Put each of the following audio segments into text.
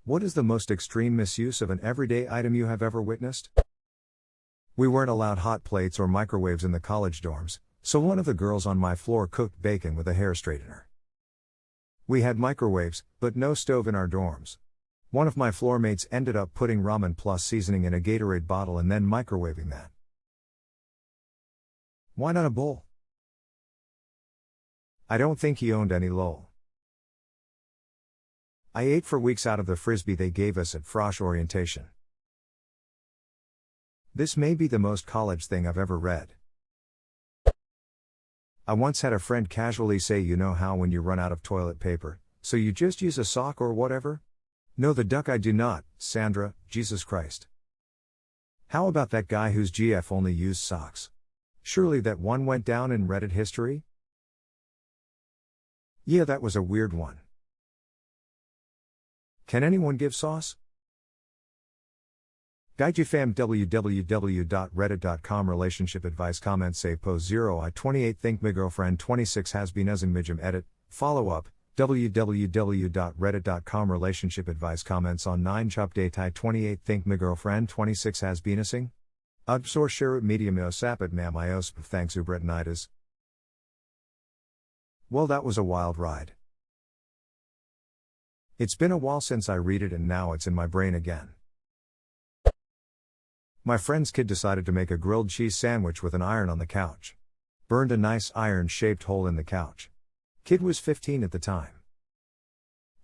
What is the most extreme misuse of an everyday item you have ever witnessed? We weren't allowed hot plates or microwaves in the college dorms, so one of the girls on my floor cooked bacon with a hair straightener. We had microwaves, but no stove in our dorms. One of my floor mates ended up putting ramen plus seasoning in a Gatorade bottle and then microwaving that. Why not a bowl? I don't think he owned any lol. I ate for weeks out of the frisbee they gave us at frosh orientation. This may be the most college thing I've ever read. I once had a friend casually say, you know how when you run out of toilet paper, so you just use a sock or whatever? No the duck I do not, Sandra, Jesus Christ. How about that guy whose GF only used socks? Surely that one went down in Reddit history? Yeah, that was a weird one. Can anyone give sauce? GuideYouFam www.reddit.com Relationship advice comment save post 0 I 28 think my girlfriend 26 has been using mijum edit, follow up, www.reddit.com Relationship advice comments on 9 chop date I 28 think my girlfriend 26 has been using? Ubsor sharut medium osapit mam iosp thanks ubretinitis. Well, that was a wild ride. It's been a while since I read it and now it's in my brain again. My friend's kid decided to make a grilled cheese sandwich with an iron on the couch. Burned a nice iron-shaped hole in the couch. Kid was 15 at the time.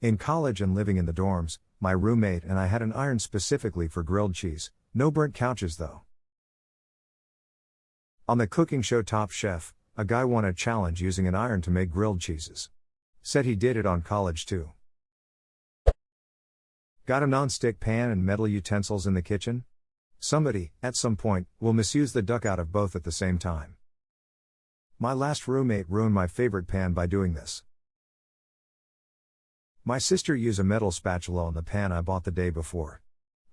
In college and living in the dorms, my roommate and I had an iron specifically for grilled cheese, no burnt couches though. On the cooking show Top Chef, a guy won a challenge using an iron to make grilled cheeses. Said he did it on college too. Got a non-stick pan and metal utensils in the kitchen? Somebody, at some point, will misuse the duck out of both at the same time. My last roommate ruined my favorite pan by doing this. My sister used a metal spatula on the pan I bought the day before.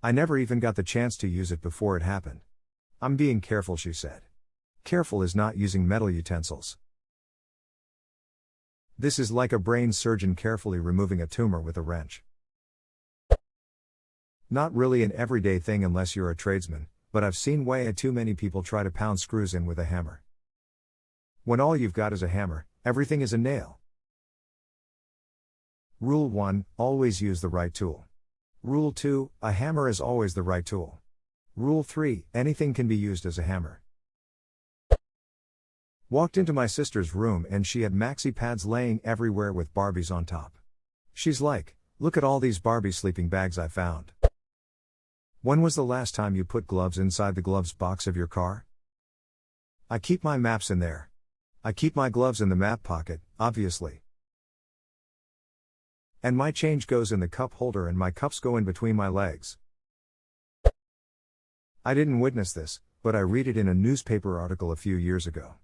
I never even got the chance to use it before it happened. I'm being careful, she said. Careful is not using metal utensils. This is like a brain surgeon carefully removing a tumor with a wrench. Not really an everyday thing unless you're a tradesman, but I've seen way too many people try to pound screws in with a hammer. When all you've got is a hammer, everything is a nail. Rule 1, always use the right tool. Rule 2, a hammer is always the right tool. Rule 3, anything can be used as a hammer. Walked into my sister's room and she had maxi pads laying everywhere with Barbies on top. She's like, look at all these Barbie sleeping bags I found. When was the last time you put gloves inside the gloves box of your car? I keep my maps in there. I keep my gloves in the map pocket, obviously. And my change goes in the cup holder and my cups go in between my legs. I didn't witness this, but I read it in a newspaper article a few years ago.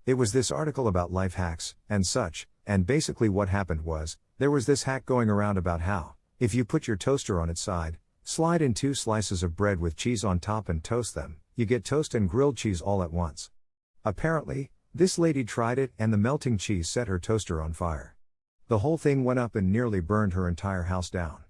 It was this article about life hacks, and such, and basically what happened was, there was this hack going around about how, if you put your toaster on its side, slide in 2 slices of bread with cheese on top and toast them, you get toast and grilled cheese all at once. Apparently, this lady tried it and the melting cheese set her toaster on fire. The whole thing went up and nearly burned her entire house down.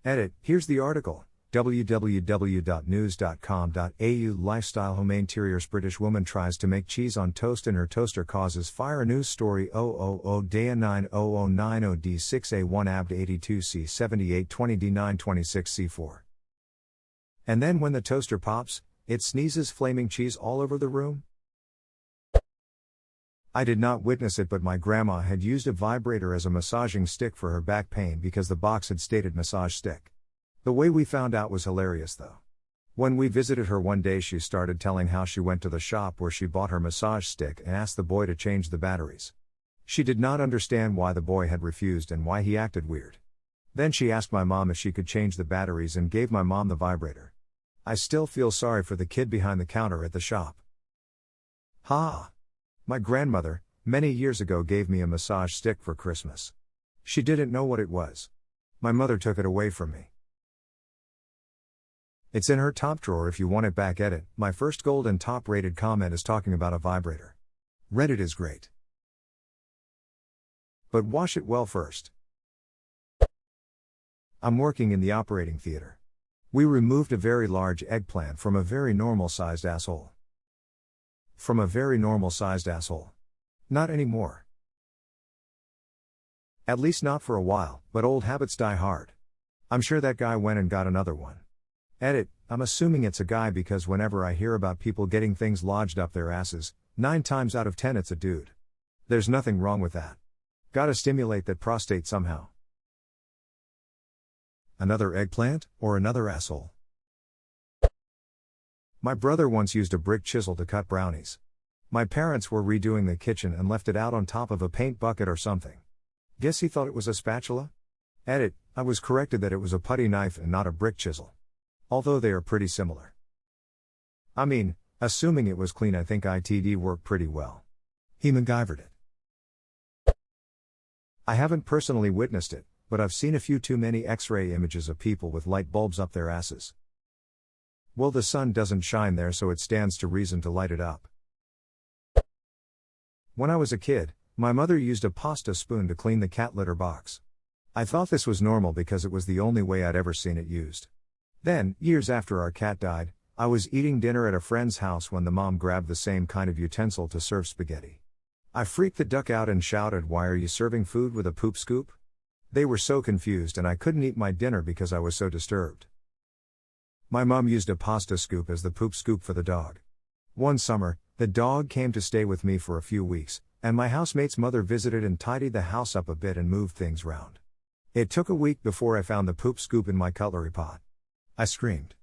Edit, here's the article. www.news.com.au Lifestyle home interiors British woman tries to make cheese on toast in her toaster causes fire news story 000 DA 90090 D6A1 ABD 82C 7820 D926 C4. And then when the toaster pops, it sneezes flaming cheese all over the room? I did not witness it, but my grandma had used a vibrator as a massaging stick for her back pain because the box had stated massage stick. The way we found out was hilarious though. When we visited her one day she started telling how she went to the shop where she bought her massage stick and asked the boy to change the batteries. She did not understand why the boy had refused and why he acted weird. Then she asked my mom if she could change the batteries and gave my mom the vibrator. I still feel sorry for the kid behind the counter at the shop. Ha! My grandmother, many years ago gave me a massage stick for Christmas. She didn't know what it was. My mother took it away from me. It's in her top drawer if you want it back. Edit, my first gold and top rated comment is talking about a vibrator. Reddit is great. But wash it well first. I'm working in the operating theater. We removed a very large eggplant from a very normal-sized asshole. From a very normal-sized asshole. Not anymore. At least not for a while, but old habits die hard. I'm sure that guy went and got another one. Edit, I'm assuming it's a guy because whenever I hear about people getting things lodged up their asses, 9 times out of 10 it's a dude. There's nothing wrong with that. Gotta stimulate that prostate somehow. Another eggplant, or another asshole? My brother once used a brick chisel to cut brownies. My parents were redoing the kitchen and left it out on top of a paint bucket or something. Guess he thought it was a spatula? Edit, I was corrected that it was a putty knife and not a brick chisel. Although they are pretty similar. I mean, assuming it was clean, I think ITD worked pretty well. He MacGyvered it. I haven't personally witnessed it, but I've seen a few too many X-ray images of people with light bulbs up their asses. Well, the sun doesn't shine there, so it stands to reason to light it up. When I was a kid, my mother used a pasta spoon to clean the cat litter box. I thought this was normal because it was the only way I'd ever seen it used. Then, years after our cat died, I was eating dinner at a friend's house when the mom grabbed the same kind of utensil to serve spaghetti. I freaked the duck out and shouted, "Why are you serving food with a poop scoop?" They were so confused and I couldn't eat my dinner because I was so disturbed. My mom used a pasta scoop as the poop scoop for the dog. One summer, the dog came to stay with me for a few weeks, and my housemate's mother visited and tidied the house up a bit and moved things round. It took a week before I found the poop scoop in my cutlery pot. I screamed.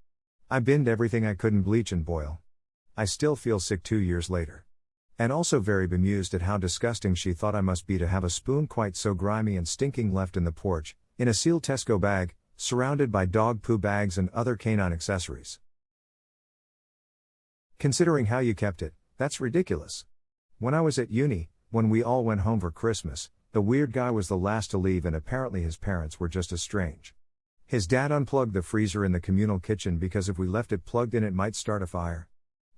I binned everything I couldn't bleach and boil. I still feel sick 2 years later. And also very bemused at how disgusting she thought I must be to have a spoon quite so grimy and stinking left in the porch, in a sealed Tesco bag, surrounded by dog poo bags and other canine accessories. Considering how you kept it, that's ridiculous. When I was at uni, when we all went home for Christmas, the weird guy was the last to leave and apparently his parents were just as strange. His dad unplugged the freezer in the communal kitchen because if we left it plugged in it might start a fire.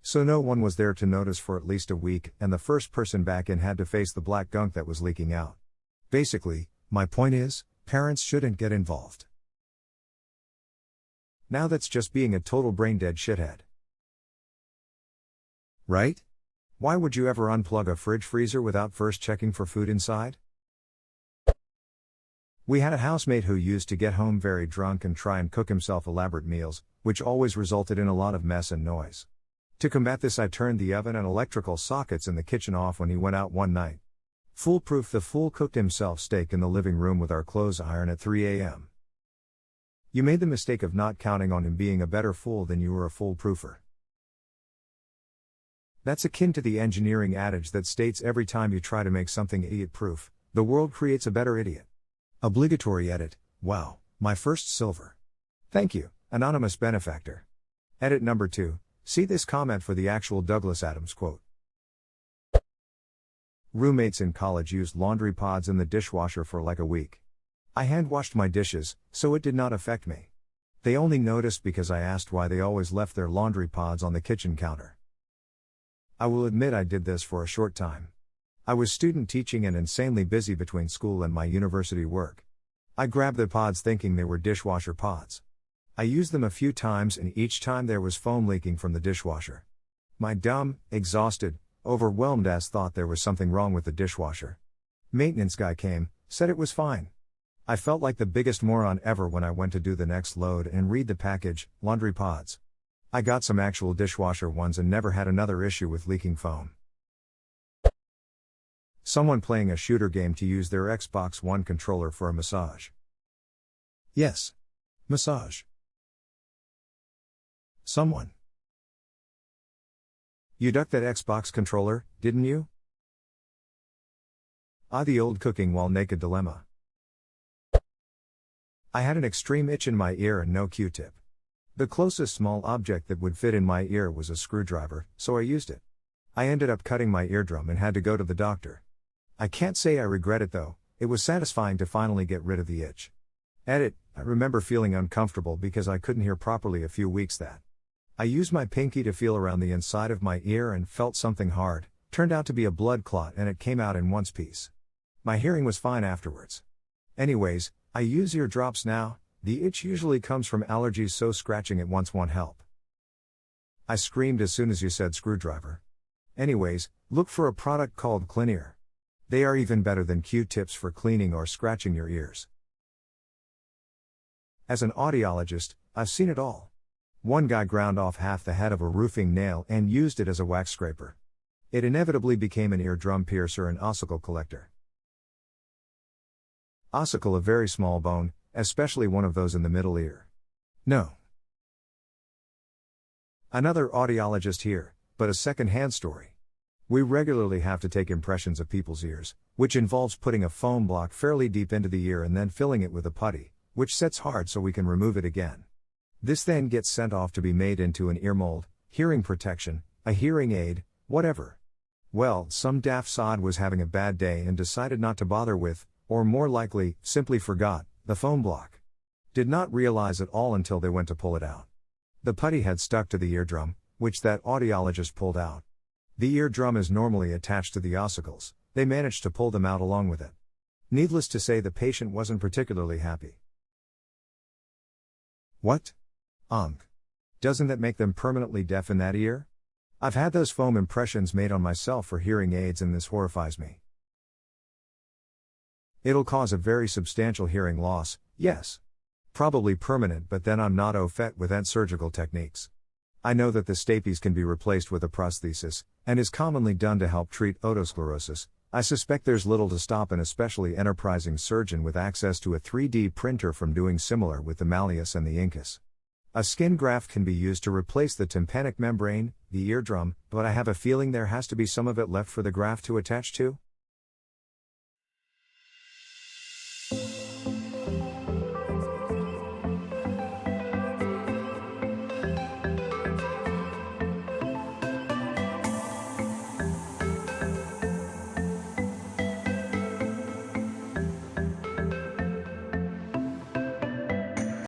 So no one was there to notice for at least a week, and the first person back in had to face the black gunk that was leaking out. Basically, my point is, parents shouldn't get involved. Now that's just being a total brain-dead shithead. Right? Why would you ever unplug a fridge freezer without first checking for food inside? We had a housemate who used to get home very drunk and try and cook himself elaborate meals, which always resulted in a lot of mess and noise. To combat this, I turned the oven and electrical sockets in the kitchen off when he went out one night. Foolproof, the fool cooked himself steak in the living room with our clothes iron at 3 a.m. You made the mistake of not counting on him being a better fool than you were a foolproofer. That's akin to the engineering adage that states every time you try to make something idiot-proof, the world creates a better idiot. Obligatory edit, wow, my first silver. Thank you, anonymous benefactor. Edit number 2. See this comment for the actual Douglas Adams quote. Roommates in college used laundry pods in the dishwasher for like a week. I hand washed my dishes, so it did not affect me. They only noticed because I asked why they always left their laundry pods on the kitchen counter. I will admit I did this for a short time. I was student teaching and insanely busy between school and my university work. I grabbed the pods thinking they were dishwasher pods. I used them a few times and each time there was foam leaking from the dishwasher. My dumb, exhausted, overwhelmed ass thought there was something wrong with the dishwasher. Maintenance guy came, said it was fine. I felt like the biggest moron ever when I went to do the next load and read the package, laundry pods. I got some actual dishwasher ones and never had another issue with leaking foam. Someone playing a shooter game to use their Xbox One controller for a massage. Yes. Massage. Someone. You ducked that Xbox controller, didn't you? The old cooking while naked dilemma. I had an extreme itch in my ear and no Q-tip. The closest small object that would fit in my ear was a screwdriver, so I used it. I ended up cutting my eardrum and had to go to the doctor. I can't say I regret it though, it was satisfying to finally get rid of the itch. Edit, I remember feeling uncomfortable because I couldn't hear properly a few weeks that. I used my pinky to feel around the inside of my ear and felt something hard, turned out to be a blood clot and it came out in one piece. My hearing was fine afterwards. Anyways, I use ear drops now, The itch usually comes from allergies, so scratching it once won't help. I screamed as soon as you said screwdriver. Anyways, look for a product called Cleanear. They are even better than Q-tips for cleaning or scratching your ears. As an audiologist, I've seen it all. One guy ground off half the head of a roofing nail and used it as a wax scraper. It inevitably became an eardrum piercer and ossicle collector. Ossicle, a very small bone, especially one of those in the middle ear. No. Another audiologist here, but a second-hand story. We regularly have to take impressions of people's ears, which involves putting a foam block fairly deep into the ear and then filling it with a putty, which sets hard so we can remove it again. This then gets sent off to be made into an ear mold, hearing protection, a hearing aid, whatever. Well, some daft sod was having a bad day and decided not to bother with, or more likely, simply forgot, the foam block. Did not realize it all until they went to pull it out. The putty had stuck to the eardrum, which that audiologist pulled out. The eardrum is normally attached to the ossicles. They managed to pull them out along with it. Needless to say, the patient wasn't particularly happy. What? Doesn't that make them permanently deaf in that ear? I've had those foam impressions made on myself for hearing aids and this horrifies me. It'll cause a very substantial hearing loss, yes. Probably permanent, but then I'm not au fait with surgical techniques. I know that the stapes can be replaced with a prosthesis, and is commonly done to help treat otosclerosis. I suspect there's little to stop an especially enterprising surgeon with access to a 3D printer from doing similar with the malleus and the incus. A skin graft can be used to replace the tympanic membrane, the eardrum, but I have a feeling there has to be some of it left for the graft to attach to.